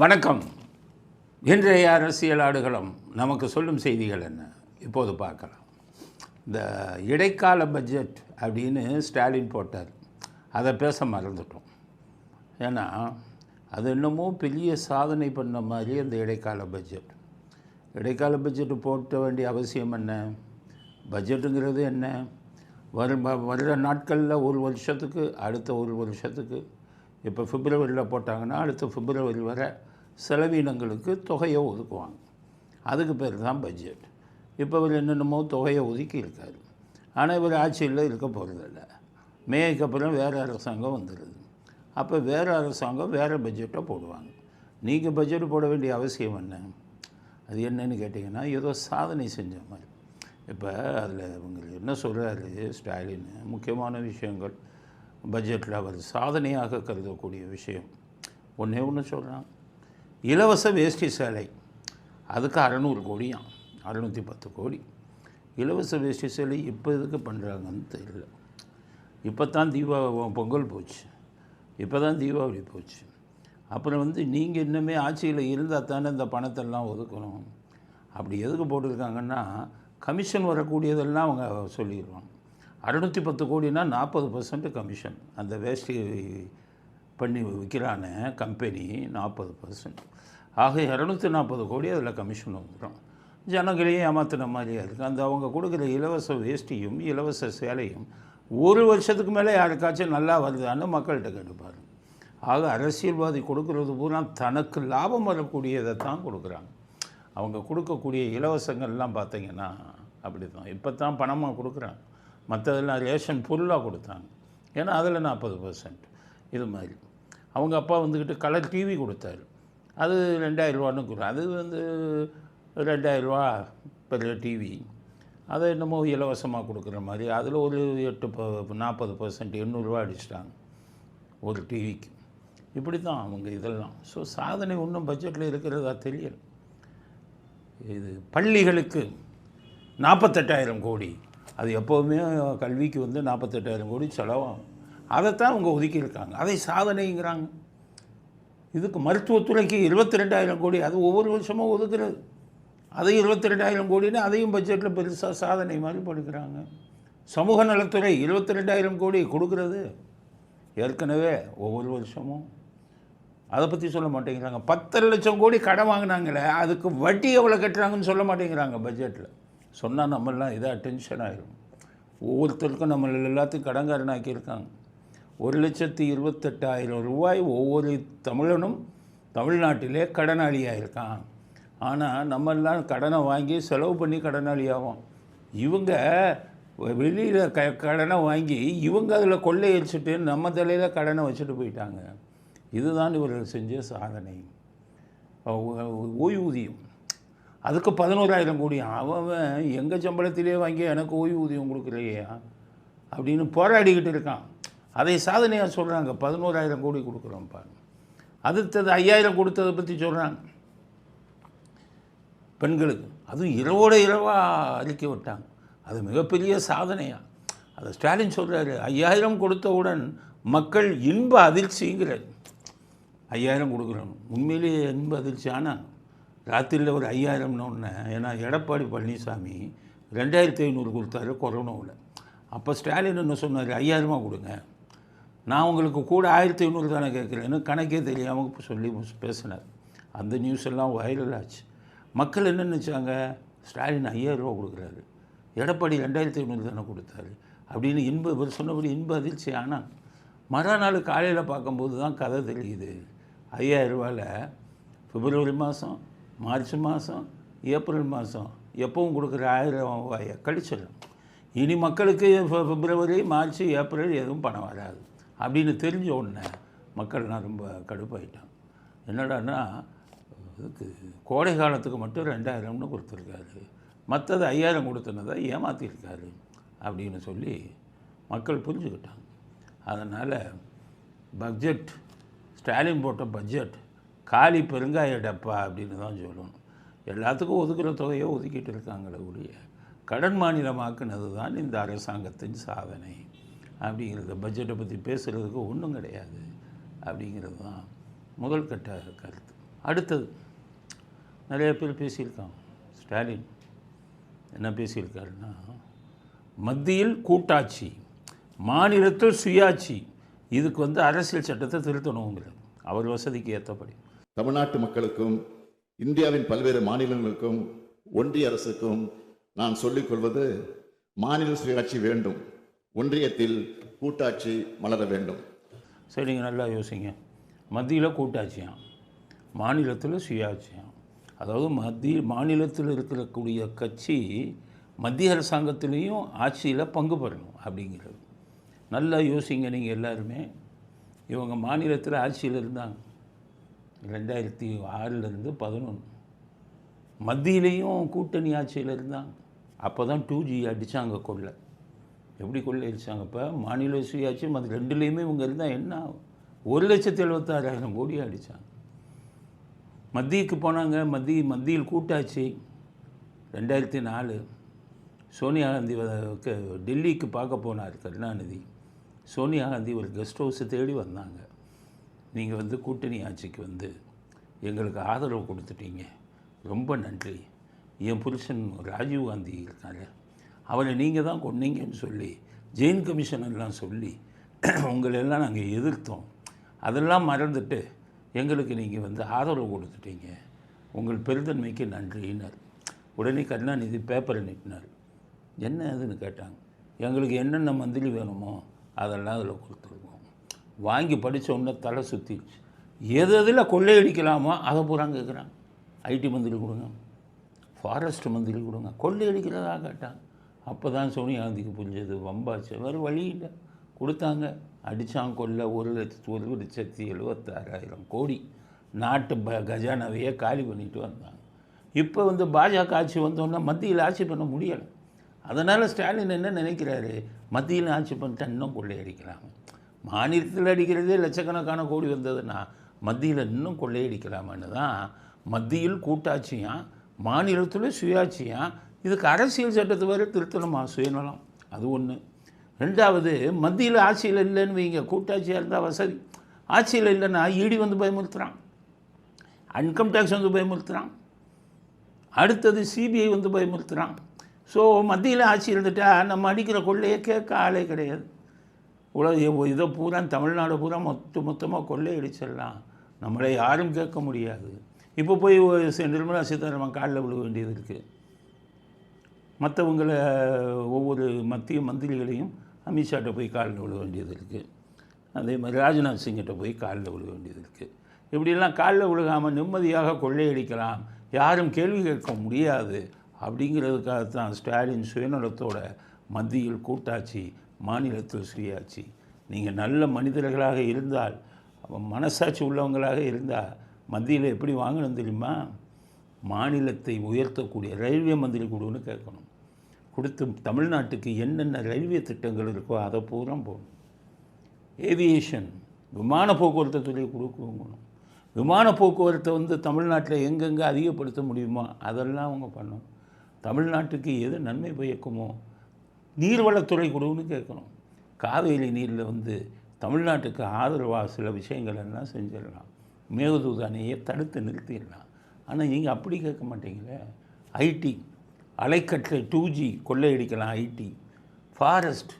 வணக்கம். இன்றைய அரசியல் ஆடுகளம் நமக்கு சொல்லும் செய்திகள் என்ன இப்போது பார்க்கலாம். இந்த இடைக்கால பட்ஜெட் அப்படின்னு ஸ்டாலின் போட்டார். அதை பேச மறந்துட்டோம். ஏன்னா அது என்னமோ பெரிய சாதனை பண்ண மாதிரி அந்த இடைக்கால பட்ஜெட்டு போட்ட வேண்டிய அவசியம் என்ன? பட்ஜெட்டுங்கிறது என்ன? வர்ற நாட்களில் ஒரு வருஷத்துக்கு அடுத்த ஒரு வருஷத்துக்கு இப்போ பிப்ரவரியில் போட்டாங்கன்னா அடுத்த பிப்ரவரி வரை செலவினங்களுக்கு தொகையை ஒதுக்குவாங்க. அதுக்கு பேர் தான் பட்ஜெட். இப்போ இவர் என்னென்னமோ தொகையை ஒதுக்கி இருக்காரு. ஆனால் இவர் ஆட்சியில் இருக்க போகிறதில்ல. மேய்க்கு அப்புறம் வேறு அரசாங்கம் வந்துடுது. அப்போ வேறு அரசாங்கம் வேறு பட்ஜெட்டை போடுவாங்க. நீங்கள் பட்ஜெட் போட வேண்டிய அவசியம் என்ன? அது என்னன்னு கேட்டிங்கன்னா ஏதோ சாதனை செஞ்ச மாதிரி. இப்போ அதில் இவங்க என்ன சொல்கிறாரு ஸ்டாலின், முக்கியமான விஷயங்கள் பட்ஜெட்டில் அவர் சாதனையாக கருதக்கூடிய விஷயம் ஒன்றே ஒன்று சொல்கிறான். இலவச வேஷ்டி சேலை, அதுக்கு 600 கோடியாம், 610 கோடி. இலவச வேஷ்டி சேலை இப்போ எதுக்கு பண்ணுறாங்கன்னு தெரியல. இப்போ தான் பொங்கல் போச்சு, இப்போ தான் தீபாவளி போச்சு. அப்புறம் நீங்கள் இன்னுமே ஆட்சியில் இருந்தால் தானே இந்த பணத்தெல்லாம் ஒதுக்கணும். அப்படி எதுக்கு போட்டிருக்காங்கன்னா கமிஷன் வரக்கூடியதெல்லாம் அவங்க சொல்லிடுவாங்க. 610 கோடினா 40% கமிஷன். அந்த வேஷ்டி பண்ணி விற்கிறான கம்பெனி 40%. ஆக 240 கோடி அதில் கமிஷன் வந்துடும். ஜனங்களையும் ஏமாத்தின மாதிரியாக இருக்குது. அந்த அவங்க கொடுக்குற இலவச வேஷ்டியும் இலவச சேலையும் ஒரு வருஷத்துக்கு மேலே யாருக்காச்சும் நல்லா வருதான்னு மக்கள்கிட்ட கேட்டுப்பாரு. ஆக அரசியல்வாதி கொடுக்குறது பூரா தனக்கு லாபம் வரக்கூடியதை தான் கொடுக்குறாங்க. அவங்க கொடுக்கக்கூடிய இலவசங்கள்லாம் பார்த்திங்கன்னா அப்படி தான். இப்போ தான் பணமாக கொடுக்குறாங்க. மற்றதெல்லாம் ரேஷன் பொருளாக கொடுத்தாங்க. ஏன்னா அதில் 40%. இது மாதிரி அவங்க அப்பா வந்துக்கிட்டு கலர் டிவி கொடுத்தாரு. அது 2000 ரூபான்னு கொடுக்கும். அது 2000 ரூபா பெரிய டிவி. அதை என்னமோ இலவசமாக கொடுக்குற மாதிரி அதில் ஒரு 40% 800 ரூபா அடிச்சிட்டாங்க ஒரு டிவிக்கு. இப்படி தான் அவங்க இதெல்லாம். ஸோ சாதனை ஒன்றும் பட்ஜெட்டில் இருக்கிறதா தெரியல. இது பள்ளிகளுக்கு 48,000 கோடி. அது எப்போவுமே கல்விக்கு 48,000 கோடி செலவாகும். அதைத்தான் அவங்க ஒதுக்கியிருக்காங்க. அதை சாதனைங்கிறாங்க. இதுக்கு மருத்துவத்துறைக்கு 22,000 கோடி. அது ஒவ்வொரு வருஷமும் ஒதுக்குறது. அது 22,000 கோடின்னு அதையும் பட்ஜெட்டில் பெருசாக சாதனை மாதிரி படிக்கிறாங்க. சமூக நலத்துறை 22,000 கோடி கொடுக்குறது ஏற்கனவே ஒவ்வொரு வருஷமும். அதை பற்றி சொல்ல மாட்டேங்கிறாங்க. 10 லட்சம் கோடி கடன் வாங்கினாங்களே, அதுக்கு வட்டி எவ்வளோ கட்டுறாங்கன்னு சொல்ல மாட்டேங்கிறாங்க பட்ஜெட்டில். சொன்னால் நம்மளாம் இதாக டென்ஷன் ஆகிடும். ஒவ்வொருத்தருக்கும் நம்மள எல்லாத்தையும் கடன்காரனாக்கியிருக்காங்க. 1,28,000 ரூபாய் ஒவ்வொரு தமிழனும் தமிழ்நாட்டிலே கடனாளியாக இருக்கான். ஆனால் நம்மெல்லாம் கடனை வாங்கி செலவு பண்ணி கடனாளியாகும். இவங்க வெளியில் கடனை வாங்கி இவங்க அதில் கொள்ளையடிச்சிட்டு நம்ம தலையில் கடனை வச்சுட்டு போயிட்டாங்க. இதுதான் இவர்கள் செஞ்ச சாதனை. ஓய்வூதியம் அதுக்கு 11,000 கோடி. அவன் எங்கள் சம்பளத்திலே வாங்கி எனக்கு ஓய்வூதியம் கொடுக்குறையா அப்படின்னு போராடிக்கிட்டு இருக்கான். அதை சாதனையாக சொல்கிறாங்க. 11,000 கோடி கொடுக்குறோம்ப்பா. அடுத்தது 5,000 கொடுத்ததை பற்றி சொல்கிறாங்க பெண்களுக்கு. அதுவும் இரவாக அறிக்கை விட்டாங்க. அது மிகப்பெரிய சாதனையாக. அதை ஸ்டாலின் சொல்கிறாரு. 5,000 கொடுத்தவுடன் மக்கள் இன்ப அதிர்ச்சிங்கிறார். 5,000 கொடுக்குறோம். உண்மையிலேயே இன்ப அதிர்ச்சி. ஆனால் ராத்திரியில் ஒரு 5,000ன்னு ஒன்று. ஏன்னா எடப்பாடி பழனிசாமி 2,500 கொடுத்தாரு கொரோனாவில். அப்போ ஸ்டாலின் என்ன சொன்னார்? 5,000 கொடுங்க, நான் உங்களுக்கு கூட 1,500 தானே கேட்குறேன்னு கணக்கே தெரியாமல் சொல்லி பேசினார். அந்த நியூஸ் எல்லாம் வைரல் ஆச்சு. மக்கள் என்ன நினச்சாங்க? ஸ்டாலின் 5,000 ரூபா கொடுக்குறாரு, எடப்பாடி 2,500 தானே கொடுத்தாரு அப்படின்னு இவர் சொன்னபடி இன்ப அதிர்ச்சி. ஆனால் மறுநாள் காலையில் பார்க்கும்போது தான் கதை தெரியுது. 5,000 ரூபாயில் பிப்ரவரி மாதம், மார்ச் மாதம், ஏப்ரல் மாதம் எப்பவும் கொடுக்குற 1,000 ரூபாயை கழிச்சிடலாம். இனி மக்களுக்கு பிப்ரவரி, மார்ச், ஏப்ரல் எதுவும் பணம் வராது அப்படின்னு தெரிஞ்ச உடனே மக்கள்லாம் ரொம்ப கடுப்பாயிட்டாங்க. என்னடான்னா இதுக்கு கோடை காலத்துக்கு மட்டும் 2,000ன்னு கொடுத்துருக்காரு, மற்றது 5,000 கொடுத்தனதை ஏமாற்றிருக்காரு அப்படின்னு சொல்லி மக்கள் புரிஞ்சுக்கிட்டாங்க. அதனால் பட்ஜெட், ஸ்டாலின் போட்ட பட்ஜெட் காலி பெருங்காய டப்பா அப்படின்னு தான் சொல்லணும். எல்லாத்துக்கும் ஒதுக்குற தொகையோ ஒதுக்கிட்டு இருக்காங்களே ஒழிய கடன் மாநிலமாக்குனது தான் இந்த அரசாங்கத்தின் சாதனை அப்படிங்கிறது. பட்ஜெட்டை பற்றி பேசுகிறதுக்கு ஒன்றும் கிடையாது அப்படிங்கிறது தான் முதல் கட்ட கருத்து. அடுத்தது நிறைய பேர் பேசியிருக்காங்க. ஸ்டாலின் என்ன பேசியிருக்காருன்னா, மத்தியில் கூட்டாட்சி, மாநிலத்தில் சுயாட்சி, இதுக்கு அரசியல் சட்டத்தை திருத்தணுங்கிறது அவர் வசதிக்கு ஏற்றபடி. தமிழ்நாட்டு மக்களுக்கும் இந்தியாவின் பல்வேறு மாநிலங்களுக்கும் ஒன்றிய அரசுக்கும் நான் சொல்லிக் கொள்வது, மாநில சுயாட்சி வேண்டும், ஒன்றியத்தில் கூட்டாட்சி மலர வேண்டும். சரி, நீங்கள் நல்லா யோசிங்க. மத்தியில் கூட்டாட்சியாம், மாநிலத்தில் சுயாட்சியாம். அதாவது மாநிலத்தில் இருக்கக்கூடிய கட்சி மத்திய அரசாங்கத்திலையும் ஆட்சியில் பங்கு பெறணும் அப்படிங்கிறது. நல்லா யோசிங்க நீங்கள் எல்லாருமே. இவங்க மாநிலத்தில் ஆட்சியில் இருந்தாங்க 2006 11. மத்தியிலையும் கூட்டணி ஆட்சியில் இருந்தாங்க. அப்போ தான் 2G அடித்தாங்க. கொள்ளை எப்படி கொள்ளை அடித்தாங்க? இப்போ மாநில சுயாட்சி அது ரெண்டுலேயுமே இவங்க இருந்தால் என்ன ஆகும்? 1,76,000 கோடி அடித்தாங்க. மத்தியக்கு போனாங்க. மத்தியில் கூட்டாட்சி 2004. சோனியா காந்தி டெல்லிக்கு பார்க்க போனார் கருணாநிதி. சோனியா காந்தி ஒரு கெஸ்ட் ஹவுஸை தேடி வந்தாங்க. நீங்கள் கூட்டணி ஆட்சிக்கு எங்களுக்கு ஆதரவு கொடுத்துட்டீங்க, ரொம்ப நன்றி. என் புருஷன் ராஜீவ் காந்தி இருக்காரு, அவரை நீங்கள் தான் கொண்டீங்கன்னு சொல்லி ஜெயின் கமிஷனெல்லாம் சொல்லி உங்களெல்லாம் நாங்கள் எதிர்த்தோம். அதெல்லாம் மறந்துட்டு எங்களுக்கு நீங்கள் ஆதரவு கொடுத்துட்டீங்க, உங்கள் பெருந்தன்மைக்கு நன்றினார். உடனே கருணாநிதி பேப்பரை நீட்டினார். என்ன அதுன்னு கேட்டாங்க. எங்களுக்கு என்னென்ன மந்திரி வேணுமோ அதெல்லாம் அதில் கொடுத்துருக்கோம். வாங்கி படித்த உடனே தலை சுற்றிடுச்சு. எதில் கொள்ளையடிக்கலாமோ அதை பூரா கேட்குறாங்க. ஐடி மந்திரி கொடுங்க, ஃபாரஸ்ட் மந்திரி கொடுங்க, கொள்ளையடிக்கிறதா கேட்டாங்க. அப்போ தான் சோனியா காந்திக்கு புரிஞ்சது, வம்பாச்சு, வேறு வழி இல்லை. கொடுத்தாங்க. அடித்தாங்க. கொள்ளை 1,76,000 கோடி நாட்டு கஜானாவையே காலி பண்ணிட்டு வந்தாங்க. இப்போ பாஜக ஆட்சி வந்தோன்னா மத்தியில் ஆட்சி பண்ண முடியலை. அதனால் ஸ்டாலின் என்ன நினைக்கிறாரு, மத்தியில் ஆட்சி பண்ணிட்டா இன்னும் கொள்ளையடிக்கலாமா? மாநிலத்தில் அடிக்கிறதே லட்சக்கணக்கான கோடி வந்ததுன்னா மத்தியில் இன்னும் கொள்ளையடிக்கலாமான்னு தான் மத்தியில் கூட்டாட்சியாக, மாநிலத்தில் சுயாட்சியாக, இதுக்கு அரசியல் சட்டத்தை வரை திருத்தணுமா, சுயநலம். அது ஒன்று. ரெண்டாவது, மத்தியில் ஆட்சியில் இல்லைன்னு வைங்க, கூட்டாட்சியாக இருந்தால் வசதி. ஆட்சியில் இல்லைன்னா இடி பயமுறுத்துகிறான், இன்கம் டேக்ஸ் பயமுறுத்துகிறான், அடுத்தது சிபிஐ பயமுறுத்துகிறான். ஸோ மத்தியில் ஆட்சி இருந்துட்டால் நம்ம அடிக்கிற கொள்ளையை கேட்க ஆளே கிடையாது. இதை பூரா தமிழ்நாடு பூரா மொத்தமாக கொள்ளை அடிச்சிடலாம், நம்மளை யாரும் கேட்க முடியாது. இப்போ போய் நிர்மலா சீதாராமன் காலில் விழ வேண்டியது இருக்குது. மற்றவங்களை ஒவ்வொரு மத்திய மந்திரிகளையும் அமித்ஷாட்ட போய் காலில் விழ வேண்டியது இருக்குது. அதே மாதிரி ராஜ்நாத் சிங்கிட்ட போய் காலில் விழ வேண்டியது இருக்குது. இப்படிலாம் காலில் விழுகாமல் நிம்மதியாக கொள்ளையடிக்கலாம், யாரும் கேள்வி கேட்க முடியாது. அப்படிங்கிறதுக்காகத்தான் ஸ்டாலின் சுயநலத்தோட மத்தியில் கூட்டாட்சி, மாநிலத்தில் சுயாட்சி. நீங்கள் நல்ல மனிதர்களாக இருந்தால், மனசாட்சி உள்ளவங்களாக இருந்தால் மத்தியில் எப்படி வாங்கணும் தெரியுமா? மாநிலத்தை உயர்த்தக்கூடிய ரயில்வே மந்திரி கொடுன்னு கேட்கணும். கொடுத்து தமிழ்நாட்டுக்கு என்னென்ன ரயில்வே திட்டங்கள் இருக்கோ அதை பூரா போகணும். ஏவியேஷன், விமான போக்குவரத்து துறை கொடுக்கணும். விமான போக்குவரத்தை தமிழ்நாட்டில் எங்கெங்கே அதிகப்படுத்த முடியுமோ அதெல்லாம் அவங்க பண்ணணும். தமிழ்நாட்டுக்கு எது நன்மை பயக்குமோ நீர்வளத்துறை கொடுன்னு கேட்கணும். காவேரி நீரில் தமிழ்நாட்டுக்கு ஆதரவாக சில விஷயங்கள் எல்லாம் செஞ்சிடலாம். மேகதூது அணையை தடுத்து நிறுத்திடலாம். ஆனால் நீங்கள் அப்படி கேட்க மாட்டீங்களே. ஐடி அலைக்கற்றை 2G கொள்ளையடிக்கலாம். ஐடி, ஃபாரஸ்ட்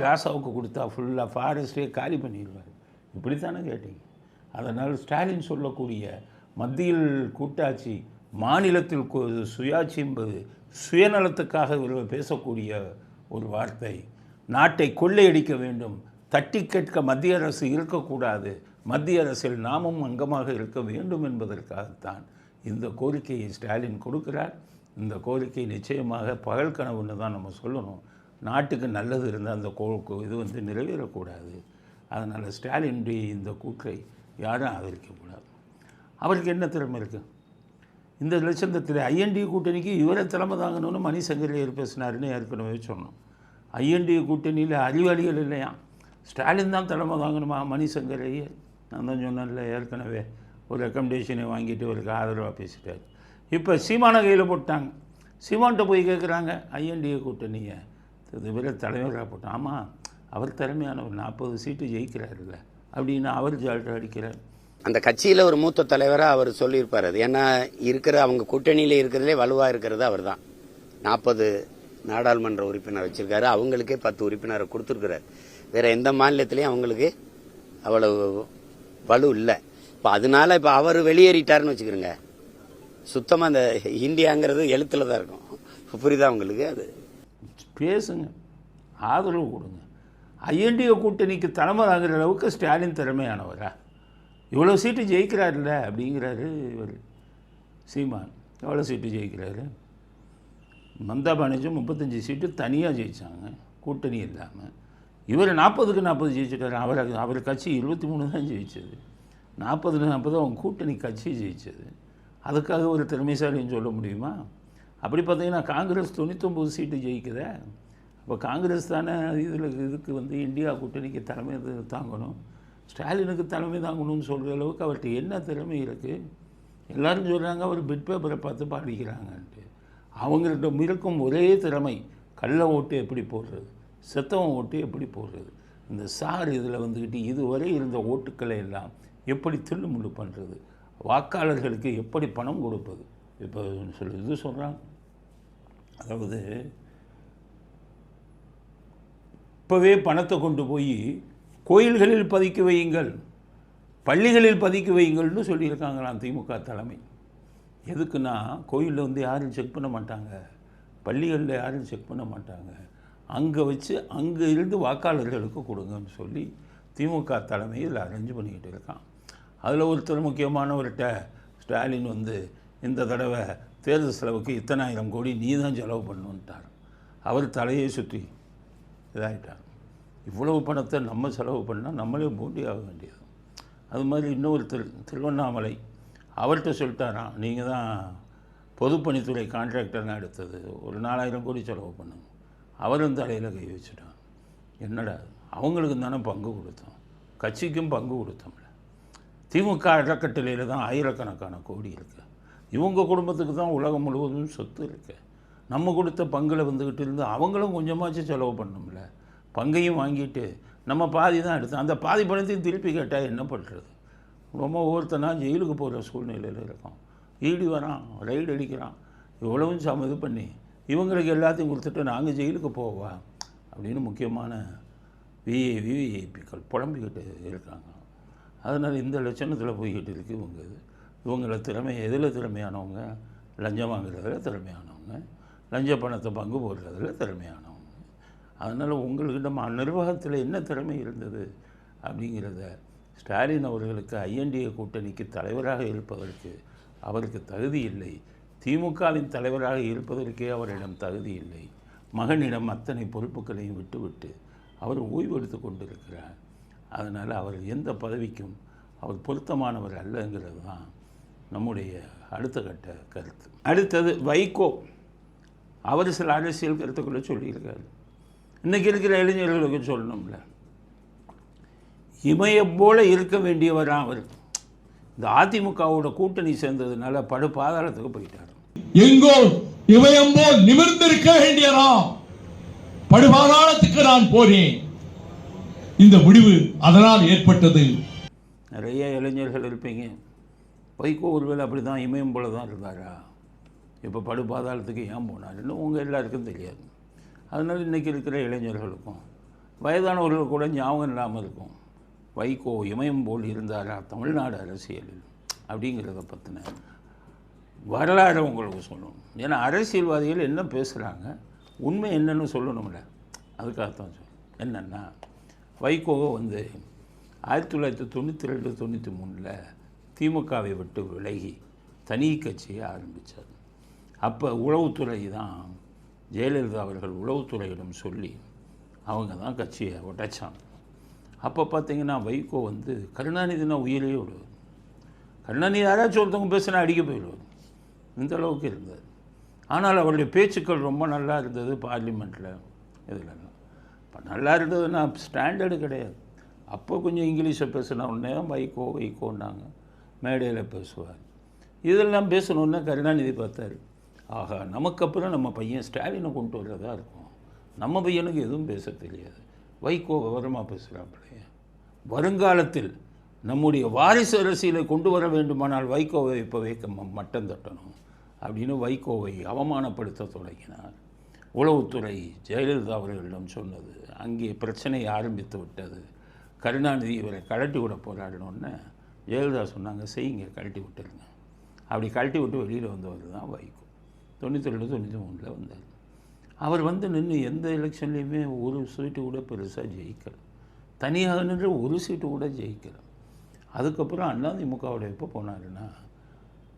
ராசாவுக்கு கொடுத்தா ஃபுல்லாக ஃபாரஸ்ட்டே காலி பண்ணிடுவார். இப்படித்தானே கேட்டீங்க. அதனால் ஸ்டாலின் சொல்லக்கூடிய மத்தியில் கூட்டாட்சி, மாநிலத்தில் சுயாட்சி என்பது சுயநலத்துக்காக இவர்கள் பேசக்கூடிய ஒரு வார்த்தை. நாட்டை கொள்ளையடிக்க வேண்டும், தட்டி கேட்க மத்திய அரசு இருக்கக்கூடாது, மத்திய அரசில் நாமும் அங்கமாக இருக்க வேண்டும் என்பதற்காகத்தான் இந்த கோரிக்கையை ஸ்டாலின் கொடுக்கிறார். இந்த கோரிக்கை நிச்சயமாக பகல் கனவுன்னு தான் நம்ம சொல்லணும். நாட்டுக்கு நல்லது இருந்தால் அந்த இது நிறைவேறக்கூடாது. அதனால் ஸ்டாலினுடைய இந்த கூற்றை யாரும் ஆதரிக்கக்கூடாது. அவருக்கு என்ன திறமை இருக்குது? இந்த லட்சத்தில் ஐஎன்டி கூட்டணிக்கு இவரை தலைமை தாங்கணும்னு மணி சங்கரையர் பேசினாருன்னு ஏற்கனவே சொன்னோம். ஐஎன்டி கூட்டணியில் அறிவாளிகள் இல்லையா, ஸ்டாலின் தான் தலைமை தாங்கணுமா? மணி சங்கரையர் நான் தான் சொன்னேன்ல ஏற்கனவே, ஒரு ரெக்கமெண்டேஷனை வாங்கிட்டு அவருக்கு ஆதரவாக பேசிட்டார். இப்போ சீமான கையில் போட்டாங்க. சீமான்கிட்ட போய் கேட்குறாங்க, ஐஎன்டிஏ கூட்டணியை இவரை தலைவராக போட்டான். ஆமாம், அவர் திறமையான ஒரு 40 சீட்டு ஜெயிக்கிறாருல்ல அப்படின்னு அவர் ஜால்ட்ட அடிக்கிறார். அந்த கட்சியில் ஒரு மூத்த தலைவராக அவர் சொல்லியிருப்பார். அது ஏன்னா அவங்க கூட்டணியில் இருக்கிறதுலே வலுவாக இருக்கிறது அவர் தான். 40 நாடாளுமன்ற உறுப்பினர் வச்சிருக்காரு, அவங்களுக்கே 10 உறுப்பினரை கொடுத்துருக்கிறார். வேற எந்த மாநிலத்திலையும் அவங்களுக்கு அவ்வளவு வலு இல்லை. இப்போ அதனால இப்போ அவர் வெளியேறிட்டாருன்னு வச்சுக்கிறோங்க, சுத்தமாக அந்த இந்தியாங்கிறது எழுத்துல தான் இருக்கும். புரியுதா உங்களுக்கு? அது பேசுங்க, ஆதரவு கொடுங்க. ஐஎன்டிஏ கூட்டணிக்கு தலைமை ஆகிற அளவுக்கு ஸ்டாலின் திறமையானவரா? இவ்வளோ சீட்டு ஜெயிக்கிறாருல்ல அப்படிங்கிறாரு இவர் சீமான். எவ்வளோ சீட்டு ஜெயிக்கிறாரு? மம்தா பானர்ஜி 35 சீட்டு தனியாக ஜெயித்தாங்க கூட்டணி இல்லாமல். இவர் 40க்கு 40 ஜெயிச்சிட்டார். அவர் கட்சி 23 தான் ஜெயிச்சது. 40 அவங்க கூட்டணி கட்சி ஜெயிச்சது. அதுக்காக ஒரு திறமைசாலின்னு சொல்ல முடியுமா? அப்படி பார்த்தீங்கன்னா காங்கிரஸ் 99 சீட்டு ஜெயிக்குத. அப்போ காங்கிரஸ் தானே இதுக்கு இந்தியா கூட்டணிக்கு தலைமை தாங்கணும், ஸ்டாலினுக்கு தலைமை தாங்கணும்னு சொல்கிற அளவுக்கு அவர்கிட்ட என்ன திறமை இருக்குது? எல்லோரும் சொல்கிறாங்க அவர் பிட் பேப்பரை பார்த்து பாடிக்கிறாங்கன்ட்டு. அவங்கள்ட்ட இருக்கும் ஒரே திறமை கள்ள ஓட்டு எப்படி போடுறது, செத்தவன் ஓட்டு எப்படி போடுறது, இந்த சார் இதில் இதுவரை இருந்த ஓட்டுக்களை எல்லாம் எப்படி தில்லுமுள்ளு பண்ணுறது, வாக்காளர்களுக்கு எப்படி பணம் கொடுப்பது. இப்போ இது சொல்கிறாங்க, அதாவது இப்போவே பணத்தை கொண்டு போய் கோயில்களில் பதுக்கி வையுங்கள், பள்ளிகளில் பதுக்கி வையுங்கள்னு சொல்லியிருக்காங்களாம் திமுக தலைமை. எதுக்குன்னா கோயிலில் யாரும் செக் பண்ண மாட்டாங்க, பள்ளிகளில் யாரும் செக் பண்ண மாட்டாங்க, அங்கே வச்சு அங்கே இருந்து வாக்காளர்களுக்கு கொடுங்கன்னு சொல்லி திமுக தலைமையில் அரேஞ்ச் பண்ணிக்கிட்டு இருக்கான். அதில் ஒருத்தர் முக்கியமானவர்கிட்ட ஸ்டாலின் இந்த தடவை தேர்தல் செலவுக்கு இத்தனை ஆயிரம் கோடி நீ தான் செலவு பண்ணுன்ட்டார். அவர் தலையை சுற்றி இதாகிட்டார். இவ்வளவு பணத்தை நம்ம செலவு பண்ணால் நம்மளே போட்டி ஆக வேண்டியது. அது மாதிரி இன்னொருத்தர் திருவண்ணாமலை, அவர்கிட்ட சொல்லிட்டாராம், நீங்கள் தான் பொதுப்பணித்துறை கான்ட்ராக்டர்னு எடுத்தது, ஒரு 4000 கோடி செலவு பண்ணுங்க. அவரும் தலையில் கை வச்சுட்டான். என்னடா, அவங்களுக்கு தானே பங்கு கொடுத்தோம், கட்சிக்கும் பங்கு கொடுத்தோம்ல. திமுக அறக்கட்டளையில் தான் ஆயிரக்கணக்கான கோடி இருக்குது. இவங்க குடும்பத்துக்கு தான் உலகம் முழுவதும் சொத்து இருக்குது. நம்ம கொடுத்த பங்கில் இருந்து அவங்களும் கொஞ்சமாச்சும் செலவு பண்ணோம்ல. பங்கையும் வாங்கிட்டு நம்ம பாதி தான் எடுத்தோம். அந்த பாதி பணத்தையும் திருப்பி கேட்டால் என்ன பண்ணுறது? ரொம்ப ஒவ்வொருத்தனா ஜெயிலுக்கு போகிற சூழ்நிலையில் இருக்கும். ஈடி வரான், ரைடு அடிக்கிறான், இவ்வளவும் இது பண்ணி இவங்களுக்கு எல்லாத்தையும் கொடுத்துட்டு நாங்கள் ஜெயிலுக்கு போவா அப்படின்னு முக்கியமான விஐபிக்கள் புலம்பிக்கிட்டு இருக்காங்க. அதனால் இந்த லட்சணத்தில் போய்கிட்டு இருக்கு இவங்கள எதில் திறமையானவங்க? லஞ்சம் வாங்குறதுல திறமையானவங்க, லஞ்ச பணத்தை பங்கு போடுறதுல திறமையானவங்க. அதனால் உங்கள்கிட்ட நிர்வாகத்தில் என்ன திறமை இருந்தது அப்படிங்கிறத ஸ்டாலின் அவர்களுக்கு ஐஎன்டிஏ கூட்டணிக்கு தலைவராக இருப்பதற்கு அவருக்கு தகுதி இல்லை. திமுகவின் தலைவராக இருப்பதற்கே அவரிடம் தகுதி இல்லை. மகனிடம் அத்தனை பொறுப்புகளையும் விட்டுவிட்டு அவர் ஓய்வெடுத்து கொண்டிருக்கிறார். அதனால் அவர் எந்த பதவிக்கும் அவர் பொருத்தமானவர் அல்லங்கிறது தான் நம்முடைய அடுத்த கட்ட கருத்து. அடுத்தது வைகோ. அவர் சில அரசியல் கருத்துக்களை சொல்லியிருக்காரு. இன்றைக்கி இருக்கிற இளைஞர்களுக்கு சொல்லணும்ல, இமயம் போல இருக்க வேண்டியவராக அவர் இந்த அதிமுகவோட கூட்டணி சேர்ந்ததுனால படு பாதாளத்துக்கு போயிட்டார். எங்கோ இமயம் போல் நிமிர்ந்திருக்க வேண்டியதா, படுபாதாளத்துக்கு நான் போனேன். இந்த முடிவு அதனால் ஏற்பட்டது. நிறைய இளைஞர்கள் இருப்பீங்க, வைகோ ஒருவேளை அப்படி தான் இமயம் போல தான் இருந்தாரா, இப்போ படு பாதாளத்துக்கு ஏன் போனாருன்னு உங்கள் எல்லாருக்கும் தெரியாது. அதனால் இன்றைக்கி இருக்கிற இளைஞர்களுக்கும் வயதானவர்கள் கூட ஞாபகம் இல்லாமல் இருக்கும், வைகோ இமயம் போல் இருந்தாரா தமிழ்நாடு அரசியலில் அப்படிங்கிறத பற்றின வரலாறு உங்களுக்கு சொல்லணும். ஏன்னா அரசியல்வாதிகள் என்ன பேசுகிறாங்க, உண்மை என்னன்னு சொல்லணும்ல, அதுக்காகத்தான் சொல்லணும். என்னென்னா வைகோ 1992-93 திமுகவை விட்டு விலகி தனி கட்சியை ஆரம்பித்தார். அப்போ உளவுத்துறை தான் ஜெயலலிதா அவர்கள் உளவுத்துறையிடம் சொல்லி அவங்க தான் கட்சியை உடைச்சாங்க. அப்போ பார்த்தீங்கன்னா வைகோ கருணாநிதினா உயிரே விடுவார். கருணாநிதி யாராச்சும் ஒருத்தவங்க பேசினா அடிக்க போயிடுவார், இந்த அளவுக்கு இருந்தார். ஆனால் அவருடைய பேச்சுக்கள் ரொம்ப நல்லா இருந்தது பார்லிமெண்ட்டில். இதிலெல்லாம் இப்போ நல்லா இருந்ததுன்னா ஸ்டாண்டர்டு கிடையாது. அப்போ கொஞ்சம் இங்கிலீஷை பேசினா உடனே வைகோன்னாங்க, மேடையில் பேசுவார். இதெல்லாம் பேசணுன்னா கருணாநிதி பார்த்தார், ஆகா நமக்கு அப்புறம் நம்ம பையன் ஸ்டாலினை கொண்டு வர்றதா இருக்கும், நம்ம பையனுக்கு எதுவும் பேச தெரியாது, வைகோ விவரமாக பேசுகிறாப்பிள்ளைய, வருங்காலத்தில் நம்முடைய வாரிசு அரசியலை கொண்டு வர வேண்டுமானால் வைகோவை இப்போ மட்டம் தட்டணும் அப்படின்னு வைகோவை அவமானப்படுத்த தொடங்கினார். உளவுத்துறை ஜெயலலிதா அவர்களிடம் சொன்னது, அங்கே பிரச்சனை ஆரம்பித்து விட்டது. கருணாநிதி இவரை கழட்டி விட போராடணுன்னு ஜெயலலிதா சொன்னாங்க, செய்யுங்க, கழட்டி விட்டுருங்க. அப்படி கழட்டி விட்டு வெளியில் வந்தவர் தான் வைகோ. 92 93 வந்தார். அவர் நின்று எந்த எலெக்ஷன்லேயுமே ஒரு சீட்டு கூட பெருசாக ஜெயிக்கல, தனியாக நின்று ஒரு சீட்டு கூட ஜெயிக்கல. அதுக்கப்புறம் அதிமுகவோட எப்போ போனாருன்னா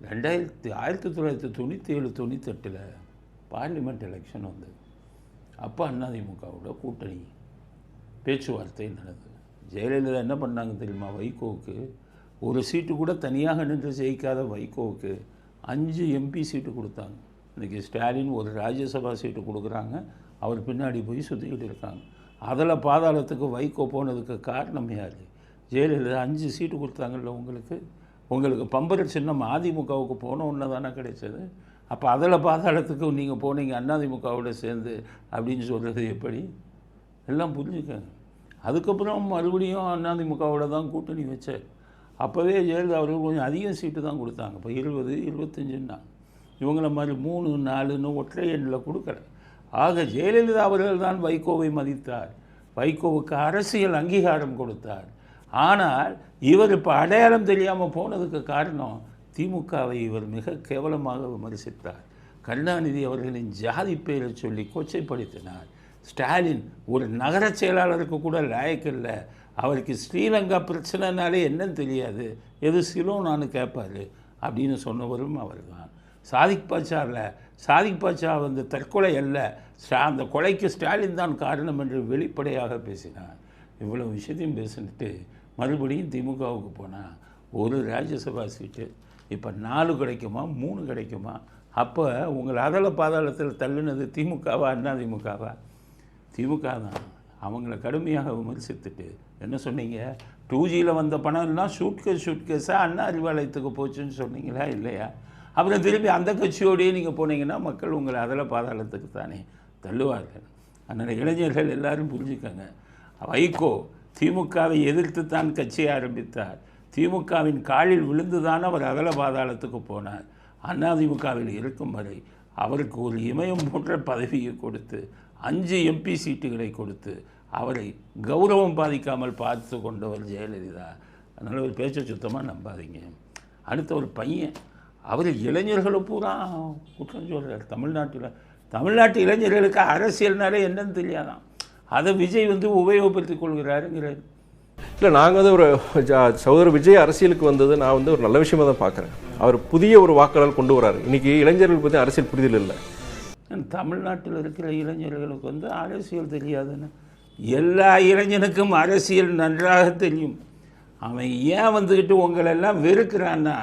1997 98 பார்லிமெண்ட் எலெக்ஷன் வந்தது. அப்போ அதிமுகவோட கூட்டணி பேச்சுவார்த்தை நடந்தது. ஜெயலலிதா என்ன பண்ணாங்க தெரியுமா? வைகோவுக்கு ஒரு சீட்டு கூட தனியாக நின்று ஜெயிக்காத வைகோவுக்கு 5 எம்பி சீட்டு கொடுத்தாங்க. இன்றைக்கி ஸ்டாலின் ஒரு ராஜ்யசபா சீட்டு கொடுக்குறாங்க, அவர் பின்னாடி போய் சுற்றிக்கிட்டு இருக்காங்க. அதில் பாதாளத்துக்கு வைகோ போனதுக்கு காரணம் யார்? ஜெயலலிதா 5 சீட்டு கொடுத்தாங்கல்ல உங்களுக்கு பம்பர சின்னம் அதிமுகவுக்கு போன ஒன்று தானே கிடைச்சது. அப்போ அதில் பாதாளத்துக்கு நீங்கள் போனீங்க அதிமுகவோட சேர்ந்து அப்படின்னு சொல்கிறது எப்படி? எல்லாம் புரிஞ்சுக்கங்க. அதுக்கப்புறம் மறுபடியும் அதிமுகவோட தான் கூட்டணி வச்சார். அப்போவே ஜெயலலிதா அவர்கள் கொஞ்சம் அதிகம் சீட்டு தான் கொடுத்தாங்க. இப்போ 20 25ன்னா இவங்கள மாதிரி 3 4ன்னு ஒற்றை எண்ணில் கொடுக்கல. ஆக ஜெயலலிதா அவர்கள் தான் வைகோவை மதித்தார், வைகோவுக்கு அரசியல் அங்கீகாரம் கொடுத்தார். ஆனால் இவர் இப்போ அடையாளம் தெரியாமல் போனதுக்கு காரணம் திமுகவை இவர் மிக கேவலமாக விமர்சித்தார். கருணாநிதி அவர்களின் ஜாதி பெயரை சொல்லி கொச்சைப்படுத்தினார். ஸ்டாலின் ஒரு நகர செயலாளருக்கு கூட லாயக்கில்லை, அவருக்கு ஸ்ரீலங்கா பிரச்சனைனாலே என்னன்னு தெரியாது, எது சிலோனான்னு கேட்பார் அப்படின்னு சொன்னவரும் அவர் தான். சாதிக் பாட்சா தற்கொலை அல்ல, அந்த கொலைக்கு ஸ்டாலின் தான் காரணம் என்று வெளிப்படையாக பேசினார். இவ்வளோ விஷயத்தையும் பேசிட்டு மறுபடியும் திமுகவுக்கு போனால் ஒரு ராஜ்யசபா சீட்டு இப்போ 4 கிடைக்குமா 3 கிடைக்குமா? அப்போ உங்களை அதல பாதாளத்தில் தள்ளுனது திமுகவா அதிமுகவா? திமுக தான். அவங்கள கடுமையாக விமர்சித்துட்டு என்ன சொன்னீங்க? 2Gயில் வந்த பணம் எல்லாம் ஷூட்கேஸாக அண்ணா அறிவாலயத்துக்கு போச்சுன்னு சொன்னீங்களா இல்லையா? அப்புறம் திரும்பி அந்த கட்சியோடையே நீங்கள் போனீங்கன்னா மக்கள் உங்களை அதில் பாதாளத்துக்கு தானே தள்ளுவார்கள். அதனால் இளைஞர்கள் எல்லாரும் புரிஞ்சுக்கங்க, வைகோ திமுகவை எதிர்த்து தான் கட்சியை ஆரம்பித்தார். திமுகவின் காலில் விழுந்து தான் அவர் அகல பாதாளத்துக்கு போனார். அதிமுகவில் இருக்கும் வரை அவருக்கு ஒரு இமயம் போன்ற பதவியை கொடுத்து 5 எம்பி சீட்டுகளை கொடுத்து அவரை கௌரவம் பாதிக்காமல் பார்த்து கொண்டவர் ஜெயலலிதா. அதனால் ஒரு பேச்சை சுத்தமாக நம்பாதீங்க. அடுத்த ஒரு பையன், அவர் இளைஞர்களை பூரா குற்றம் சொல்கிறார். தமிழ்நாட்டு இளைஞர்களுக்கு அரசியல்னாலே என்னன்னு தெரியாதான், அதை விஜய் உபயோகப்படுத்திக் கொள்கிறாருங்கிறார். இல்லை, நாங்கள் ஒரு சகோதரர் விஜய் அரசியலுக்கு வந்தது நான் ஒரு நல்ல விஷயமாக தான் பார்க்குறேன். அவர் புதிய ஒரு வாக்காளர் கொண்டு வராரு. இன்றைக்கி இளைஞர்கள் பற்றி அரசியல் புரிதல் இல்லை. தமிழ்நாட்டில் இருக்கிற இளைஞர்களுக்கு அரசியல் தெரியாதுன்னு, எல்லா இளைஞனுக்கும் அரசியல் நன்றாக தெரியும். அவன் ஏன் உங்களெல்லாம் வெறுக்கிறான்னா,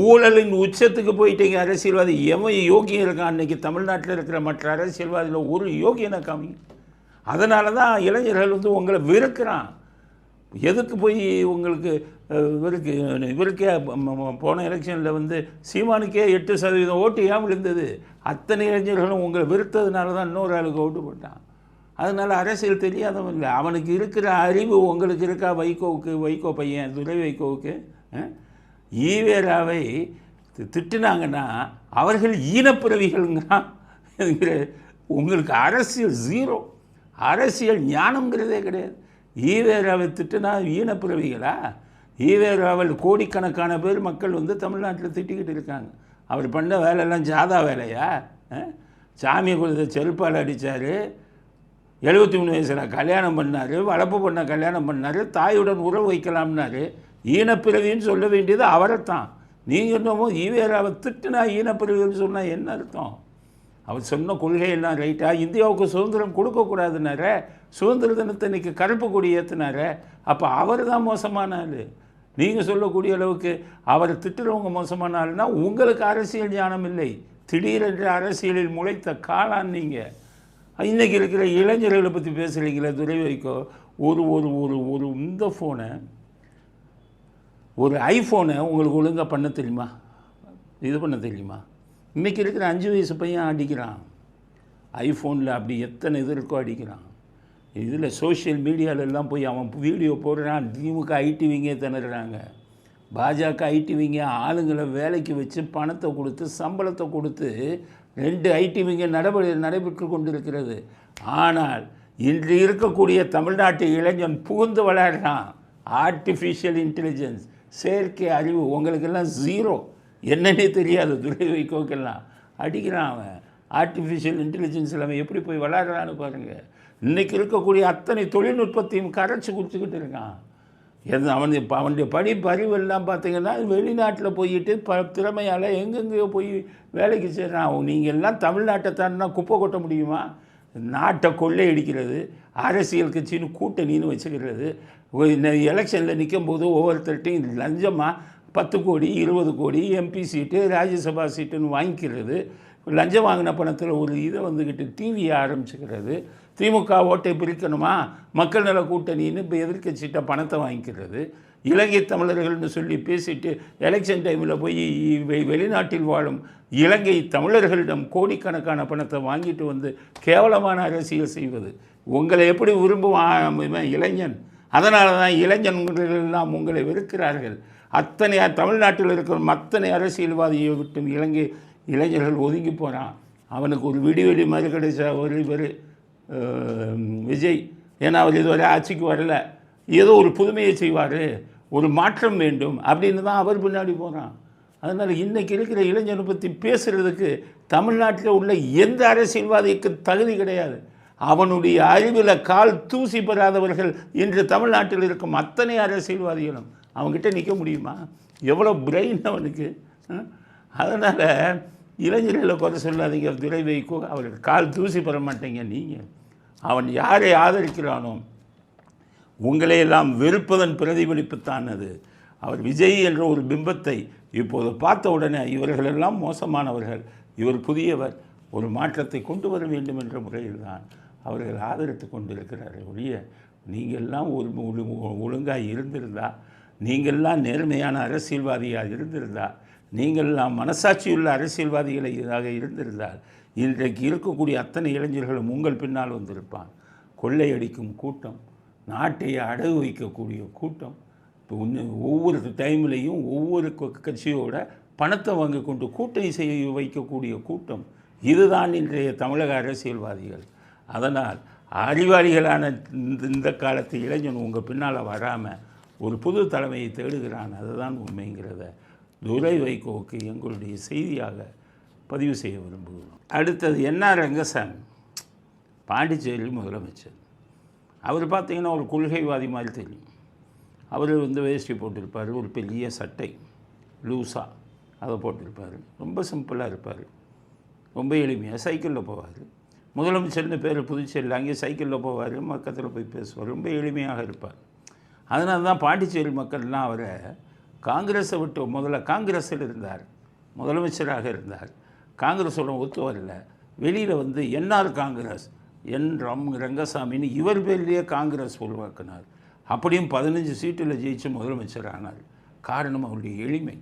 ஊழலின் உச்சத்துக்கு போயிட்டீங்க அரசியல்வாதி. எவன் யோகியம் இருக்கான் அன்றைக்கி தமிழ்நாட்டில் இருக்கிற மற்ற அரசியல்வாதியில் ஒரு யோகியனை காமி. அதனால தான் இளைஞர்கள் உங்களை வெறுக்கிறான். எதுக்கு போய் உங்களுக்கு இவருக்கே போன எலெக்ஷனில் சீமானுக்கே 8% ஓட்டு ஏன் விழுந்தது? அத்தனை இளைஞர்களும் உங்களை வெறுத்ததுனால தான் இன்னொரு ஆளுக்கு ஓட்டு போட்டான். அதனால் அரசியல் தெரியாதவன் இல்லை. அவனுக்கு இருக்கிற அறிவு உங்களுக்கு இருக்கா? வைகோ பையன் துரை வைகோவுக்கு ஈவேராவை திட்டுனாங்கன்னா அவர்கள் ஈனப்பிறவிகள்ங்கிறான். உங்களுக்கு அரசியல் 0, அரசியல் ஞானம்ங்கிறதே கிடையாது. ஈவேராவை திட்டுனா ஈனப்பிறவிகளா? ஈவேராவில் கோடிக்கணக்கான பேர் மக்கள் தமிழ்நாட்டில் திட்டிக்கிட்டு இருக்காங்க. அவர் பண்ண வேலையெல்லாம் ஜாதா வேலையா? சாமி கொடுத்த செருப்பால் அடித்தார், 73 வயசில் கல்யாணம் பண்ணார், வளர்ப்பு பண்ண கல்யாணம் பண்ணார், தாயுடன் உறவு வைக்கலாம்னாரு. ஈனப்பிறவின்னு சொல்ல வேண்டியது அவரைத்தான். நீங்கள் என்னமோ ஈவேராவை திட்டுனா ஈனப்பிறவின்னு சொன்னால் என்ன அர்த்தம்? அவர் சொன்ன கொள்கையெல்லாம் ரைட்டாக இந்தியாவுக்கு சுதந்திரம் கொடுக்கக்கூடாதுனார, சுதந்திர தினத்தை இன்றைக்கி கருப்பு கொடி ஏற்றினார. அப்போ அவர் தான் மோசமான ஆள். நீங்கள் சொல்லக்கூடிய அளவுக்கு அவரை திட்டுறவங்க மோசமான ஆள்னா உங்களுக்கு அரசியல் ஞானம் இல்லை. திடீரென்று அரசியலில் முளைத்த காளான் நீங்கள். இன்றைக்கி இருக்கிற இளைஞர்களை பற்றி பேசுகிறீங்களே துரை வைகோ. ஒரு ஒரு ஒரு ஒரு இந்த ஃபோனை, ஒரு ஐஃபோனை உங்களுக்கு ஒழுங்காக பண்ண தெரியுமா? இது பண்ண தெரியுமா? இன்றைக்கி இருக்கிற 5 வயசு பையன் அடிக்கிறான் ஐஃபோனில். அப்படி எத்தனை இது இருக்கோ அடிக்கிறான். இதில் சோஷியல் மீடியாலெல்லாம் போய் அவன் வீடியோ போடுறான். திமுக ஐடிவிங்க திணறாங்க. பாஜக ஐடிவிங்க ஆளுங்களை வேலைக்கு வச்சு பணத்தை கொடுத்து சம்பளத்தை கொடுத்து 2 ஐடிவிங்க நடைபெற்று கொண்டிருக்கிறது. ஆனால் இன்று இருக்கக்கூடிய தமிழ்நாட்டு இளைஞன் புகுந்து விளையாடுறான். ஆர்டிஃபிஷியல் இன்டெலிஜென்ஸ், செயற்கை அறிவு உங்களுக்கெல்லாம் 0, என்னன்னே தெரியாது. துரை வைக்கோக்கெல்லாம் அடிக்கிறான் அவன். ஆர்டிஃபிஷியல் இன்டெலிஜென்ஸில் அவன் எப்படி போய் விளையாடுறான்னு பாருங்கள். இன்றைக்கி இருக்கக்கூடிய அத்தனை தொழில்நுட்பத்தையும் கரைச்சி குடிச்சிக்கிட்டு இருக்கான். அவனுடைய படிப்பறிவெல்லாம் பார்த்தீங்கன்னா வெளிநாட்டில் போயிட்டு திறமையால் எங்கெங்கேயோ போய் வேலைக்கு செய்கிறான். நீங்கள் எல்லாம் தமிழ்நாட்டை தாண்டினா குப்பை கொட்ட முடியுமா? நாட்டை கொள்ளையடிக்கிறது, அரசியல் கட்சின்னு கூட்டணின்னு வச்சுக்கிறது, எலெக்ஷனில் நிற்கும் போது ஒவ்வொருத்தர்கிட்டையும் லஞ்சமாக 10 கோடி 20 கோடி எம்பி சீட்டு ராஜ்யசபா சீட்டுன்னு வாங்கிக்கிறது, லஞ்சம் வாங்கின பணத்தில் ஒரு இதை வந்துக்கிட்டு டிவியை ஆரம்பிச்சுக்கிறது, திமுக ஓட்டை பிரிக்கணுமா மக்கள் நல கூட்டணின்னு இப்போ எதிர்க்கட்சிகிட்ட பணத்தை வாங்கிக்கிறது, இலங்கை தமிழர்கள்னு சொல்லி பேசிட்டு எலெக்ஷன் டைமில் போய் வெளிநாட்டில் வாழும் இலங்கை தமிழர்களிடம் கோடிக்கணக்கான பணத்தை வாங்கிட்டு வந்து கேவலமான அரசியல் செய்வது உங்களை எப்படி விரும்புவான் இளைஞன்? அதனால தான் இளைஞர்கள் எல்லாம் உங்களை வெறுக்கிறார்கள். அத்தனை தமிழ்நாட்டில் இருக்கிற அத்தனை அரசியல்வாதியை விட்டும் இலங்கை இளைஞர்கள் ஒதுங்கி போகிறான். அவனுக்கு ஒரு விடிவெளி மாதிரி கிடைச்சா ஒரு விஜய், ஏன்னா அவர் இதுவரை ஆட்சிக்கு வரல, ஏதோ ஒரு புதுமையை செய்வார், ஒரு மாற்றம் வேண்டும் அப்படின்னு தான் அவர் பின்னாடி போகிறான். அதனால் இன்றைக்கி இருக்கிற இளைஞனை பற்றி பேசுகிறதுக்கு தமிழ்நாட்டில் உள்ள எந்த அரசியல்வாதிக்கு தகுதி கிடையாது. அவனுடைய அறிவில் கால் தூசி பெறாதவர்கள் இன்று தமிழ்நாட்டில் இருக்கும் அத்தனை அரசியல்வாதிகளும் அவங்ககிட்ட நிற்க முடியுமா? எவ்வளோ பிரெயின் அவனுக்கு. அதனால் இளைஞர்களை குறை சொல்லாதீங்க. துரை வைக்கோ அவருக்கு கால் தூசி பெற மாட்டேங்க. நீங்கள் அவன் யாரை ஆதரிக்கிறானோ உங்களையெல்லாம் வெறுப்பதன் பிரதிபலிப்புத்தான் அது. அவர் விஜய் என்ற ஒரு பிம்பத்தை இப்போது பார்த்த உடனே இவர்களெல்லாம் மோசமானவர்கள், இவர் புதியவர், ஒரு மாற்றத்தை கொண்டு வர வேண்டும் என்ற முறையில் தான் அவர்கள் ஆதரித்து கொண்டிருக்கிறார்கள். ஒழிய நீங்கள்லாம் ஒரு ஒழுங்காக இருந்திருந்தால், நீங்கள்லாம் நேர்மையான அரசியல்வாதியாக இருந்திருந்தால், நீங்கள்லாம் மனசாட்சியுள்ள அரசியல்வாதிகளாக இருந்திருந்தால் இன்றைக்கு இருக்கக்கூடிய அத்தனை இளைஞர்களும் உங்கள் பின்னால் வந்திருப்பான். கொள்ளையடிக்கும் கூட்டம், நாட்டை அடகு வைக்கக்கூடிய கூட்டம், இப்போ ஒவ்வொரு டைம்லேயும் ஒவ்வொரு கட்சியோட பணத்தை வாங்கி கொண்டு கூட்டணி செய்ய வைக்கக்கூடிய கூட்டம், இதுதான் இன்றைய தமிழக அரசியல்வாதிகள். அதனால் அறிவாளிகளான இந்த காலத்து இளைஞன் உங்கள் பின்னால் வராமல் ஒரு புது தலைமையை தேடுகிறான். அதுதான் உண்மைங்கிறத துரை வைகோவுக்கு எங்களுடைய செய்தியாக பதிவு செய்ய விரும்புகிறோம். அடுத்தது என்ஆர் ரங்கசாமி, பாண்டிச்சேரி முதலமைச்சர். அவர் பார்த்திங்கன்னா ஒரு கொள்கைவாதி மாதிரி தெரியும். அவர் வேஷ்டி போட்டிருப்பார், ஒரு பெரிய சட்டை லூஸாக அதை போட்டிருப்பார், ரொம்ப சிம்பிளாக இருப்பார், ரொம்ப எளிமையாக சைக்கிளில் போவார். முதலமைச்சர்னு பேர் புதுச்சேரியில், அங்கே சைக்கிளில் போவார், பக்கத்தில் போய் பேசுவார், ரொம்ப எளிமையாக இருப்பார். அதனால தான் பாண்டிச்சேரி மக்கள்லாம் அவரை காங்கிரஸை விட்டு, முதல்ல காங்கிரஸில் இருந்தார், முதலமைச்சராக இருந்தார், காங்கிரஸோட ஒத்து வரல, வெளியில் என்ஆர் காங்கிரஸ், ரங்கசாமின்னு இவர் பேர்லேயே காங்கிரஸ் உருவாக்கினார். அப்படியும் 15 சீட்டில் ஜெயிச்சு முதலமைச்சர் ஆனார். காரணம் அவருடைய எளிமை,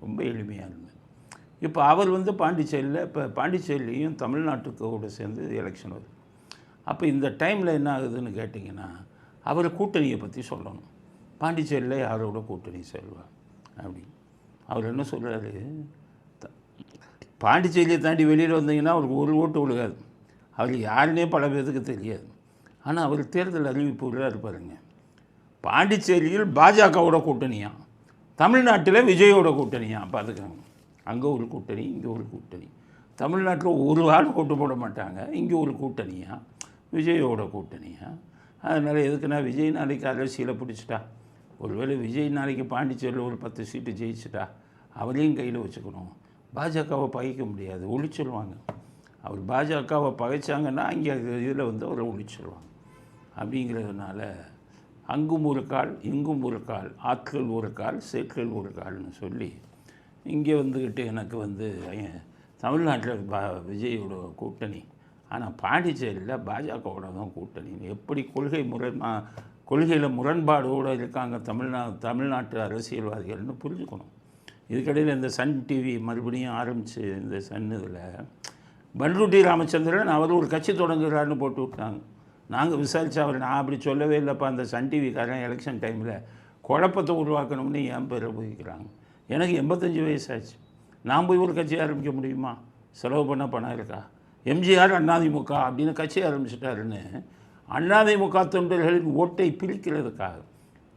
ரொம்ப எளிமையாக இருந்தது. இப்போ அவர் பாண்டிச்சேரியில், இப்போ பாண்டிச்சேரியிலையும் தமிழ்நாட்டுக்கோட சேர்ந்து எலெக்ஷன் வருது. அப்போ இந்த டைமில் என்ன ஆகுதுன்னு கேட்டிங்கன்னா, அவர் கூட்டணியை பற்றி சொல்லணும். பாண்டிச்சேரியில் யாரோட கூட்டணி செல்வார் அப்படின்னு அவர் என்ன சொல்கிறாரு, பாண்டிச்சேரியை தாண்டி வெளியில் வந்தீங்கன்னா அவருக்கு ஒரு ஓட்டு விழுகாது, அவர் யாருன்னே பல பேருக்கு தெரியாது. ஆனால் அவர் தேர்தல் அறிவிப்புகளாக இருப்பாருங்க, பாண்டிச்சேரியில் பாஜகவோட கூட்டணியாக, தமிழ்நாட்டில் விஜயோட கூட்டணியாக பார்த்துக்கோங்க. அங்கே ஒரு கூட்டணி, இங்கே ஒரு கூட்டணி. தமிழ்நாட்டில் ஒரு ஆள் ஓட்டு போட மாட்டாங்க, இங்கே ஒரு கூட்டணியாக, விஜயோட கூட்டணியாக. அதனால் எதுக்குன்னா விஜய் நாளைக்கு அரசியலை பிடிச்சிட்டா, ஒருவேளை விஜய் நாளைக்கு பாண்டிச்சேரியில் ஒரு 10 சீட்டு ஜெயிச்சிட்டா அவரையும் கையில் வச்சுக்கணும். பாஜகவை பகைக்க முடியாது, ஒழிச்சிடுவாங்க. அவர் பாஜகவை பகைச்சாங்கன்னா அங்கே இதில் அவரை ஒழிச்சிடுவாங்க. அப்படிங்கிறதுனால அங்கும் ஒரு கால் இங்கும் ஒரு கால், ஆட்கள் ஒரு கால் சேட்கள் ஒரு கால்னு சொல்லி இங்கே எனக்கு தமிழ்நாட்டில் விஜயோட கூட்டணி, ஆனால் பாண்டிச்சேரியில் பாஜகவோட தான் கூட்டணி. எப்படி கொள்கையில் முரண்பாடோடு இருக்காங்க தமிழ்நாட்டு அரசியல்வாதிகள்னு புரிஞ்சுக்கணும். இதுக்கடையில் இந்த சன் டிவி மறுபடியும் ஆரம்பித்து, இந்த சன் இதில் பன்ருட்டி ராமச்சந்திரன் அவர் ஒரு கட்சி தொடங்குகிறாருன்னு போட்டு விட்டாங்க. நாங்கள் விசாரித்து அவர் நான் அப்படி சொல்லவே இல்லைப்பா, அந்த சன் டிவிக்காரன் எலெக்ஷன் டைமில் குழப்பத்தை உருவாக்கணும்னு என் பேரை போய்க்கிறாங்க. எனக்கு 85 வயசாச்சு. நான் போய் ஒரு கட்சி ஆரம்பிக்க முடியுமா? செலவு பண்ண பணம் இருக்கா? எம்ஜிஆர் அதிமுக அப்படின்னு கட்சி ஆரம்பிச்சிட்டாருன்னு அதிமுக தொண்டர்களின் ஓட்டை பிரிக்கிறதுக்காக,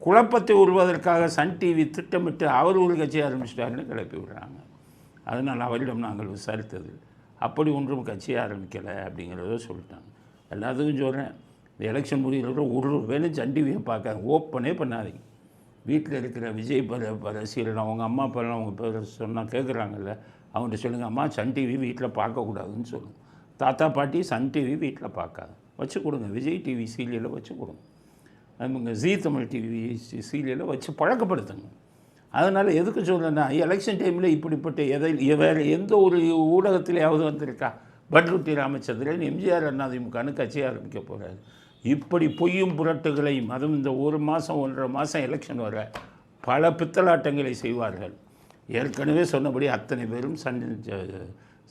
குழப்பத்தை உருவதற்காக சன் டிவி திட்டமிட்டு அவர் ஒரு கட்சி ஆரம்பிச்சிட்டாருன்னு கிளப்பி விடுறாங்க. அதனால் அவரிடம் நாங்கள் விசாரித்தது அப்படி ஒன்றும் கட்சி ஆரம்பிக்கலை அப்படிங்கிறத சொல்லிட்டாங்க. எல்லாத்துக்கும் சொல்கிறேன், இந்த எலெக்ஷன் முடிகிற ஒரு வேலை சன் டிவியை பார்க்க ஓப்பனே பண்ணாதீங்க. வீட்டில் இருக்கிற விஜய் ரசிகர்கள் அவங்க அம்மா அப்பாலாம் அவங்க பேர் சொன்னால் கேட்குறாங்கல்ல, அவங்கள்ட்ட சொல்லுங்கள், அம்மா சன் டிவி வீட்டில் பார்க்கக்கூடாதுன்னு சொல்லுங்கள். தாத்தா பாட்டி சன் டிவி வீட்டில் பார்க்காது, வச்சு கொடுங்க. விஜய் டிவி சீரியலை வச்சு கொடுங்க. அவங்க ஜீ தமிழ் டிவி சீரியலை வச்சு பழக்கப்படுத்துங்க. அதனால் எதுக்கு சொல்கிறேன்னா, எலெக்ஷன் டைமில் இப்படிப்பட்ட வேறு எந்த ஒரு ஊடகத்திலேயாவது வந்திருக்கா? பட்ருட்டி ராமச்சந்திரன் எம்ஜிஆர் அதிமுகன்னு கட்சி ஆரம்பிக்க போகிறாரு. இப்படி பொய்யும் புரட்டுகளையும், அதுவும் இந்த 1 மாதம் 1.5 மாதம் எலெக்ஷன் வர பல பித்தலாட்டங்களை செய்வார்கள். ஏற்கனவே சொன்னபடி அத்தனை பேரும்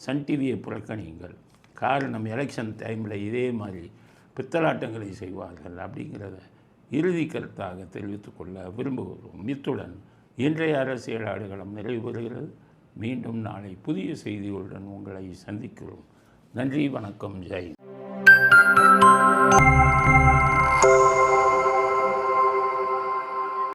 சன் டிவியை புறக்கணியுங்கள். காரணம், எலெக்ஷன் டைமில் இதே மாதிரி பித்தலாட்டங்களை செய்வார்கள் அப்படிங்கிறத இறுதி கருத்தாக தெரிவித்துக்கொள்ள விரும்புகிறோம். இத்துடன் இன்றைய அரசியல் ஆடுகளம் நிறைவு பெறுகிறது. மீண்டும் நாளை புதிய செய்திகளுடன் உங்களை சந்திக்கிறோம். நன்றி, வணக்கம், ஜெய்.